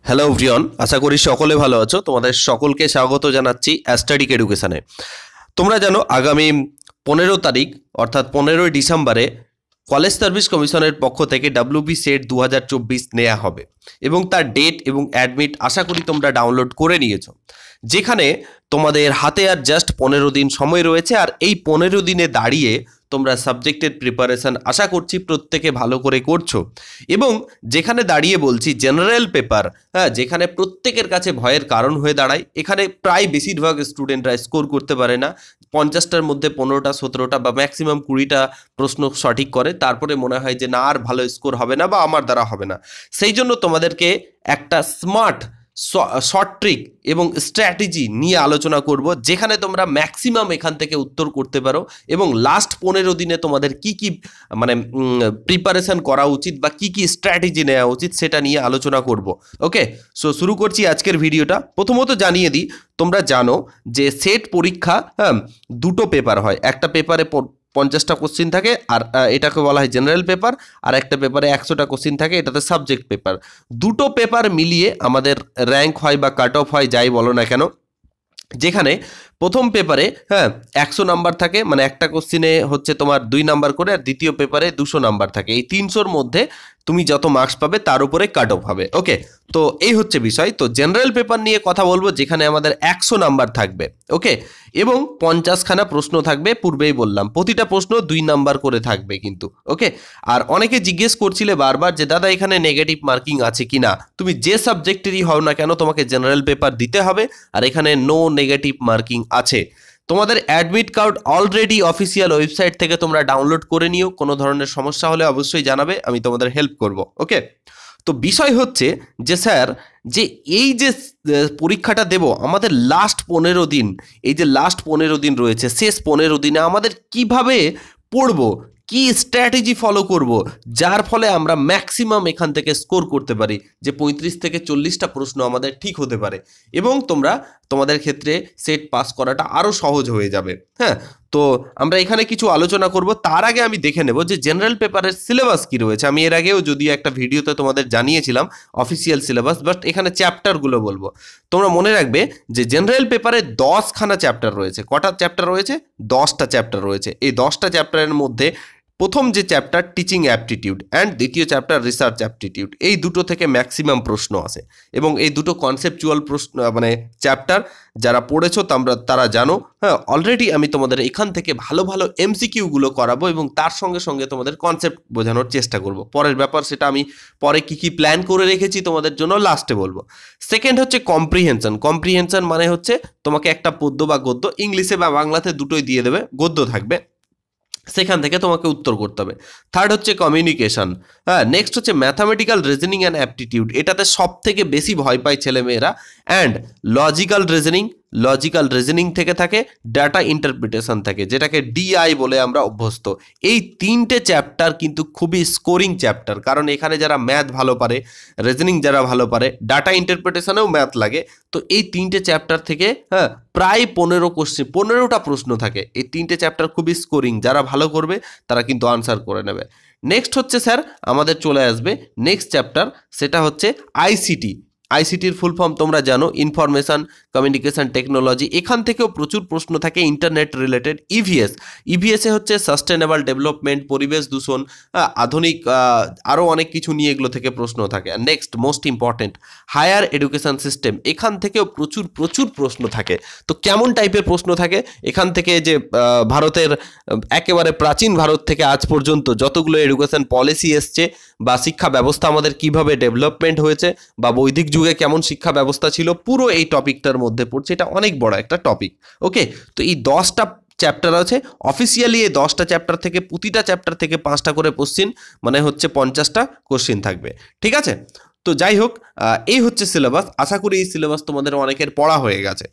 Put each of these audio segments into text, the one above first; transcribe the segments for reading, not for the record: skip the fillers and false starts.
Hello everyone, আশা করি সকলে ভালো আছো। তোমাদের সকলকে স্বাগত জানাচ্ছি অ্যাস্ট্যাডিক এডুকেশনে। তোমরা জানো আগামী 15 তারিখ অর্থাৎ 15ই ডিসেম্বরে কলেজ সার্ভিস কমিশনের পক্ষ থেকে ডাব্লিউবি সেট 2024 নেওয়া হবে এবং তার ডেট এবং অ্যাডমিট আশা করি তোমরা ডাউনলোড করে নিয়েছো, যেখানে তোমাদের হাতে আর জাস্ট 15 দিন সময় রয়েছে। আর এই 15 দিনে দাঁড়িয়ে তোমরা সাবজেক্টের প্রিপারেশন আশা করছি প্রত্যেকে ভালো করে করছো। এবং যেখানে দাঁড়িয়ে বলছি জেনারেল পেপার, যেখানে প্রত্যেকের কাছে ভয়ের কারণ হয়ে দাঁড়ায়, এখানে প্রায় বেশিরভাগ স্টুডেন্টরা স্কোর করতে পারে না। 50টার মধ্যে 15টা 17টা বা ম্যাক্সিমাম 20টা প্রশ্ন সঠিক করে, তারপরে মনে হয় যে না আর ভালো স্কোর হবে না বা আমার দ্বারা হবে না। সেই জন্য তোমাদেরকে একটা স্মার্ট শর্ট ট্রিক এবং স্ট্র্যাটেজি নিয়ে আলোচনা করব, যেখানে তোমরা ম্যাক্সিমাম এখান থেকে উত্তর করতে পারো এবং লাস্ট 15 দিনে তোমাদের কি কি মানে প্রিপারেশন করা উচিত বা কি কি স্ট্র্যাটেজি নেওয়া উচিত সেটা নিয়ে আলোচনা করব। ওকে, সো শুরু করছি আজকের ভিডিওটা। প্রথমত জানিয়ে দিই, তোমরা জানো যে সেট পরীক্ষা দুটো পেপার হয়। একটা পেপারে 50টা কোশ্চিন থাকে, আর এটাকে বলা হয় জেনারেল পেপার, আর একটা পেপারে 100টা কোশ্চিন থাকে, এটাতে সাবজেক্ট পেপার। দুটো পেপার মিলিয়ে আমাদের র্যাঙ্ক হয় বা কাট অফ হয়, যাই বলো না কেন। যেখানে প্রথম পেপারে 100 নাম্বার থাকে, মানে একটা কোশ্চিনে হচ্ছে তোমার 2 নাম্বার করে, আর দ্বিতীয় পেপারে 200 নাম্বার থাকে। এই 300-র মধ্যে তুমি যত মার্কস পাবে তার উপরে কাট অফ হবে। ওকে, তো এই হচ্ছে বিষয়। তো জেনারেল পেপার নিয়ে কথা বলবো, যেখানে আমাদের 100 নাম্বার থাকবে। ওকে, এবং 50খানা প্রশ্ন থাকবে। পূর্বেই বললাম প্রতিটা প্রশ্ন 2 নাম্বার করে থাকবে কিন্তু। ওকে, আর অনেকে জিজ্ঞেস করছিলে বারবার যে দাদা এখানে নেগেটিভ মার্কিং আছে কিনা। তুমি যে সাবজেক্টেরই হও না কেন তোমাকে জেনারেল পেপার দিতে হবে, আর এখানে নো নেগেটিভ মার্কিং আছে। তোমাদের admit card already official website থেকে তোমরা ডাউনলোড করে নিও। কোনো ধরনের সমস্যা হলে অবশ্যই জানাবে, আমি তোমাদের হেল্প করব। ওকে, তো বিষয় হচ্ছে যে স্যার, যে এই যে পরীক্ষাটা দেব আমাদের লাস্ট 15 দিন, এই যে লাস্ট 15 দিন রয়েছে, শেষ 15 দিনে আমাদের কিভাবে পড়বো, কি স্ট্র্যাটেজি ফলো করব, যার ফলে আমরা ম্যাক্সিমাম এখান থেকে স্কোর করতে পারি, যে 35 থেকে 40টা প্রশ্ন আমাদের ঠিক হতে পারে এবং তোমাদের ক্ষেত্রে সেট পাস করাটা আরও সহজ হয়ে যাবে। তো আমরা এখানে কিছু আলোচনা করব। তার আগে আমি দেখে নেব যে জেনারেল পেপারের সিলেবাস কি রয়েছে। আমি এর আগেও যদিও একটা ভিডিওতে তোমাদের জানিয়েছিলাম অফিসিয়াল সিলেবাস, বাট এখানে চ্যাপ্টারগুলো বলবো। তোমরা মনে রাখবে যে জেনারেল পেপারে 10খানা চ্যাপ্টার রয়েছে। কটা চ্যাপ্টার রয়েছে? 10টা চ্যাপ্টার রয়েছে। এই 10টা চ্যাপ্টারের মধ্যে প্রথম যে চ্যাপ্টার টিচিং অ্যাপটিটিউড অ্যান্ড দ্বিতীয় চ্যাপ্টার রিসার্চ অ্যাপটিটিউড, এই দুটো থেকে ম্যাক্সিমাম প্রশ্ন আসে এবং এই দুটো কনসেপচুয়াল প্রশ্ন, মানে চ্যাপ্টার যারা পড়েছো তারা জানো। অলরেডি আমি তোমাদের এখান থেকে ভালো ভালো এমসিকিউগুলো করাবো এবং তার সঙ্গে সঙ্গে তোমাদের কনসেপ্ট বোঝানোর চেষ্টা করব। পরের ব্যাপার সেটা আমি পরে কি কি প্ল্যান করে রেখেছি তোমাদের জন্য লাস্টে বলবো। সেকেন্ড হচ্ছে কম্প্রিহেনশন। কম্প্রিহেনশন মানে হচ্ছে তোমাকে একটা পদ্য বা গদ্য, ইংলিশে বা বাংলাতে দুটোই দিয়ে দেবে, গদ্য থাকবে, সেখান থেকে তোমাকে উত্তর করতে হবে। থার্ড হচ্ছে কমিউনিকেশন। নেক্সট হচ্ছে ম্যাথামেটিক্যাল রিজনিং অ্যান্ড অ্যাপটিটিউড, এটাতে সব থেকে বেশি ভয় পায় ছেলেমেয়েরা। অ্যান্ড লজিক্যাল রিজনিং থেকে থাকে, ডাটা ইন্টারপ্রিটেশন থাকে, যেটাকে ডিআই বলে আমরা অভ্যস্ত। এই 3টে চ্যাপ্টার কিন্তু খুবই স্কোরিং চ্যাপ্টার, কারণ এখানে যারা ম্যাথ ভালো পারে, রিজনিং যারা ভালো পারে, ডাটা ইন্টারপ্রিটেশনেও ম্যাথ লাগে, তো এই 3টে চ্যাপ্টার থেকে প্রায় 15টা প্রশ্ন থাকে। এই 3টে চ্যাপ্টার খুবই স্কোরিং, যারা ভালো করবে তারা কিন্তু আনসার করে নেবে। নেক্সট হচ্ছে স্যার আমাদের চলে আসবে নেক্সট চ্যাপ্টার, সেটা হচ্ছে আইসিটি। আইসিটির ফুল ফর্ম তোমরা জানো, ইনফরমেশন কমিউনিকেশন টেকনোলজি। এখান থেকেও প্রচুর প্রশ্ন থাকে ইন্টারনেট রিলেটেড। ইভিএসে হচ্ছে সাস্টেনেবল ডেভেলপমেন্ট, পরিবেশ দূষণ, আধুনিক আরও অনেক কিছু নিয়ে এগুলো থেকে প্রশ্ন থাকে। আর next most important higher education system, এখান থেকেও প্রচুর প্রচুর প্রশ্ন থাকে। তো কেমন টাইপের প্রশ্ন থাকে এখান থেকে, যে ভারতের একেবারে প্রাচীন ভারত থেকে আজ পর্যন্ত যতগুলো এডুকেশন পলিসি এসছে, বা শিক্ষা ব্যবস্থা আমাদের কিভাবে ডেভেলপমেন্ট হয়েছে, বা বৈদিক যুগে কেমন শিক্ষা ব্যবস্থা ছিল, পুরো এই টপিকটার মধ্যে পড়ছে। এটা অনেক বড় একটা টপিক। ওকে, তো এই 10টা চ্যাপ্টার আছে অফিসিয়ালি। এই 10টা চ্যাপ্টার থেকে প্রতিটা চ্যাপ্টার থেকে 5টা করে কোশ্চিন, মানে হচ্ছে 50টা কোশ্চিন থাকবে। ঠিক আছে, তো যাই হোক, এই হচ্ছে সিলেবাস। আশা করি এই সিলেবাস তোমাদের অনেকের পড়া হয়ে গেছে।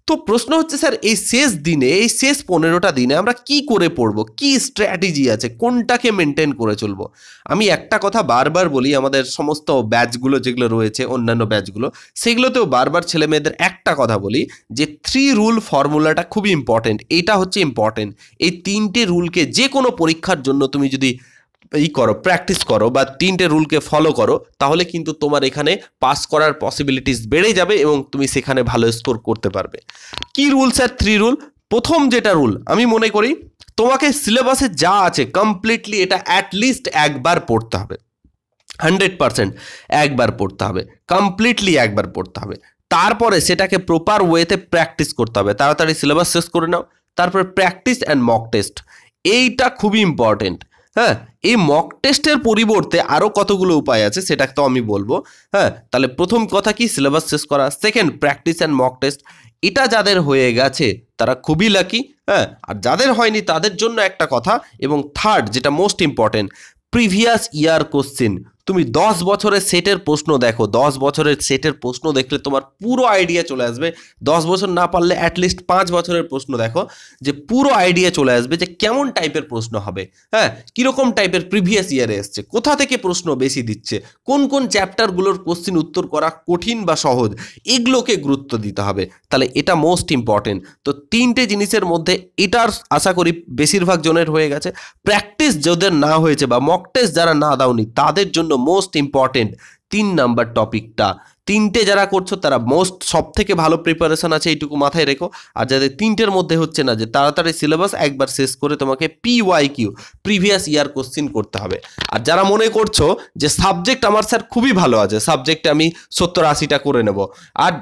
তো প্রশ্ন হচ্ছে স্যার, এই শেষ দিনে, এই শেষ 15টা দিনে আমরা কি করে পড়বো, কি স্ট্র্যাটেজি আছে, কোনটাকে মেনটেন করে চলবো। আমি একটা কথা বারবার বলি, আমাদের সমস্ত ব্যাচগুলো যেগুলো রয়েছে, অন্যান্য ব্যাচগুলো, সেগুলোতেও বারবার ছেলে মেয়েদের একটা কথা বলি, যে 3 রুল ফর্মুলাটা খুবই ইম্পর্টেন্ট। এটা হচ্ছে ইম্পর্টেন্ট। এই 3টে রুলকে যে কোনো পরীক্ষার জন্য তুমি যদি করো, প্র্যাকটিস করো বা 3টে রুলকে ফলো করো, তাহলে কিন্তু তোমার এখানে পাস করার পসিবিলিটিস বেড়ে যাবে এবং তুমি সেখানে ভালো স্কোর করতে পারবে। কি রুল স্যার? 3 রুল। প্রথম যেটা রুল আমি মনে করি, তোমাকে সিলেবাসে যা আছে কমপ্লিটলি এটা অ্যাটলিস্ট একবার পড়তে হবে, 100% একবার পড়তে হবে, কমপ্লিটলি একবার পড়তে হবে। তারপরে সেটাকে প্রপার ওয়েতে প্র্যাকটিস করতে হবে। তাড়াতাড়ি সিলেবাস শেষ করে নাও, তারপরে প্র্যাকটিস অ্যান্ড মক টেস্ট, এইটা খুবই ইম্পর্টেন্ট। হ্যাঁ, এই মক টেস্টের পরিবর্তে আরও কতগুলো উপায় আছে সেটা তো আমি বলবো। হ্যাঁ, তাহলে প্রথম কথা কি? সিলেবাস শেষ করা। Second, practice and mock test. এটা যাদের হয়ে গেছে তারা খুবই লাকি। হ্যাঁ, আর যাদের হয়নি তাদের জন্য একটা কথা। এবং থার্ড, যেটা most important, previous year question. তুমি 10 বছরের সেটের প্রশ্ন দেখো, 10 বছরের সেটের প্রশ্ন দেখলে তোমার পুরো আইডিয়া চলে আসবে। 10 বছর না পারলে অ্যাটলিস্ট 5 বছরের প্রশ্ন দেখো, যে পুরো আইডিয়া চলে আসবে যে কেমন টাইপের প্রশ্ন হবে। হ্যাঁ, কীরকম টাইপের প্রিভিয়াস ইয়ারে এসছে, কোথা থেকে প্রশ্ন বেশি দিচ্ছে, কোন কোন চ্যাপ্টারগুলোর কোশ্চেন উত্তর করা কঠিন বা সহজ, এগুলোকে গুরুত্ব দিতে হবে। তাহলে এটা মোস্ট ইম্পর্টেন্ট। তো 3টে জিনিসের মধ্যে এটার আশা করি বেশিরভাগ জনের হয়ে গেছে। প্র্যাকটিস যাদের না হয়েছে বা মক টেস্ট যারা না দাওনি তাদের জন্য মোস্ট ইম্পর্টেন্ট 3 নাম্বার টপিকটা। 3টে যারা করছো তারা সব থেকে ভালো প্রিপারেশন আছে, এইটুকু মাথায় রেখো। আর যাদের 3টের মধ্যে হচ্ছে না, যে তাড়াতাড়ি সিলেবাস একবার শেষ করে তোমাকে PYQ, প্রিভিয়াস ইয়ার কোশ্চিন করতে হবে। আর যারা মনে করছো যে সাবজেক্ট আমার স্যার খুবই ভালো আছে, সাবজেক্টে আমি 70-80টা করে নেব আর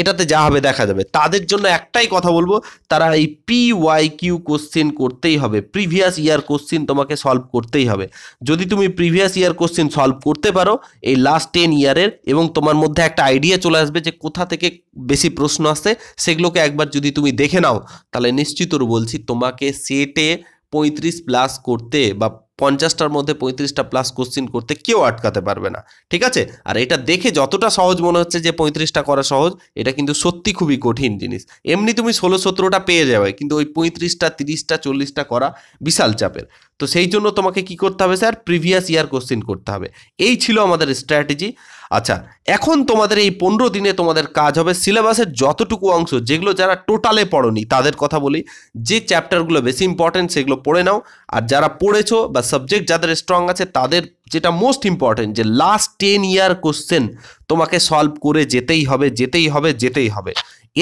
এটাতে যা হবে দেখা যাবে, তাদের জন্য একটাই কথা বলবো, তারা এই PYQ কোশ্চিন করতেই হবে। প্রিভিয়াস ইয়ার কোশ্চিন তোমাকে সলভ করতেই হবে। যদি তুমি প্রিভিয়াস ইয়ার কোশ্চিন সলভ করতে পারো এই লাস্ট 10 ইয়ারের, এবং তোমার মধ্যে একটা আইডিয়া চলে আসবে যে কোথা থেকে বেশি প্রশ্ন আসছে, সেগুলোকে একবার যদি তুমি দেখে নাও, তাহলে নিশ্চিত বলছি তোমাকে সেটে 35+ করতে বা 50টার মধ্যে 35টা প্লাস কোশ্চিন করতে কেউ আটকাতে পারবে না। ঠিক আছে? আর এটা দেখে যতটা সহজ মনে হচ্ছে যে 35টা করা সহজ, এটা কিন্তু সত্যি খুবই কঠিন জিনিস। এমনি তুমি 16-17টা পেয়ে যাবে, কিন্তু ওই 35টা 30টা 40টা করা বিশাল চাপের। তো সেই জন্য তোমাকে কি করতে হবে স্যার? প্রিভিয়াস ইয়ার কোশ্চিন করতে হবে। এই ছিল আমাদের স্ট্র্যাটেজি। আচ্ছা, এখন তোমাদের এই 15 দিনে তোমাদের কাজ হবে সিলেবাসের যতটুকু অংশ, যেগুলো যারা টোটালে পড়োনি তাদের কথা বলি, যে চ্যাপ্টারগুলো বেশি ইম্পর্টেন্ট সেগুলো পড়ে নাও। আর যারা পড়েছো বা সাবজেক্ট যাদের স্ট্রং আছে তাদের যেটা মোস্ট ইম্পর্টেন্ট, যে লাস্ট 10 ইয়ার কোশ্চেন তোমাকে সলভ করে যেতেই হবে, যেতেই হবে, যেতেই হবে।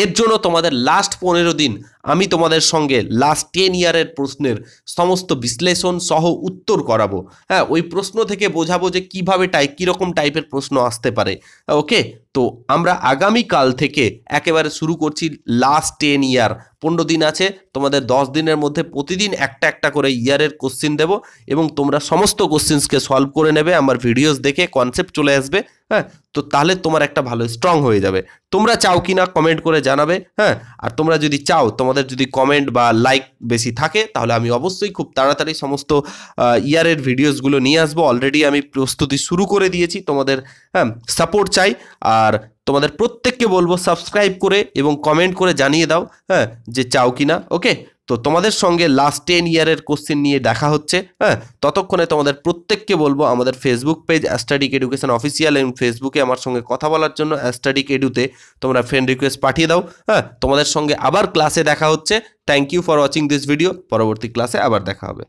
এর জন্য তোমাদের লাস্ট 15 দিন আমি তোমাদের সঙ্গে লাস্ট 10 ইয়ারের প্রশ্নের সমস্ত বিশ্লেষণ সহ উত্তর করাবো। হ্যাঁ, ওই প্রশ্ন থেকে বোঝাবো যে কীভাবে কীরকম টাইপের প্রশ্ন আসতে পারে। ওকে, তো আমরা আগামীকাল থেকে একেবারে শুরু করছি লাস্ট 10 ইয়ার। 15 দিন আছে, তোমাদের 10 দিনের মধ্যে প্রতিদিন একটা একটা করে ইয়ারের কোশ্চিন দেবো, এবং তোমরা সমস্ত কোশ্চিনসকে সলভ করে নেবে। আমার ভিডিওস দেখে কনসেপ্ট চলে আসবে। হ্যাঁ, তো তাহলে তোমার একটা ভালো স্ট্রং হয়ে যাবে। তোমরা চাও কি না কমেন্ট করে জানাবে। হ্যাঁ, আর তোমরা যদি চাও, তোমাদের যদি কমেন্ট বা লাইক বেশি থাকে, তাহলে আমি অবশ্যই খুব তাড়াতাড়ি সমস্ত ইয়ারের ভিডিওসগুলো নিয়ে আসবো। অলরেডি আমি প্রস্তুতি শুরু করে দিয়েছি, তোমাদের সাপোর্ট চাই। আর তোমাদের প্রত্যেককে বলবো সাবস্ক্রাইব করে এবং কমেন্ট করে জানিয়ে দাও হ্যাঁ যে চাও কিনা। ওকে, তো তোমাদের সঙ্গে লাস্ট 10 ইয়ারের কোশ্চেন নিয়ে দেখা হচ্ছে। হ্যাঁ, ততক্ষণে তোমাদের প্রত্যেককে বলবো আমাদের ফেসবুক পেজ অ্যাস্টাডিক এডুকেশন অফিসিয়াল, এবং ফেসবুকে আমার সঙ্গে কথা বলার জন্য অ্যাস্টাডিক এডুতে তোমরা ফ্রেন্ড রিকোয়েস্ট পাঠিয়ে দাও। হ্যাঁ, তোমাদের সঙ্গে আবার ক্লাসে দেখা হচ্ছে। Thank you for watching this video. পরবর্তী ক্লাসে আবার দেখা হবে।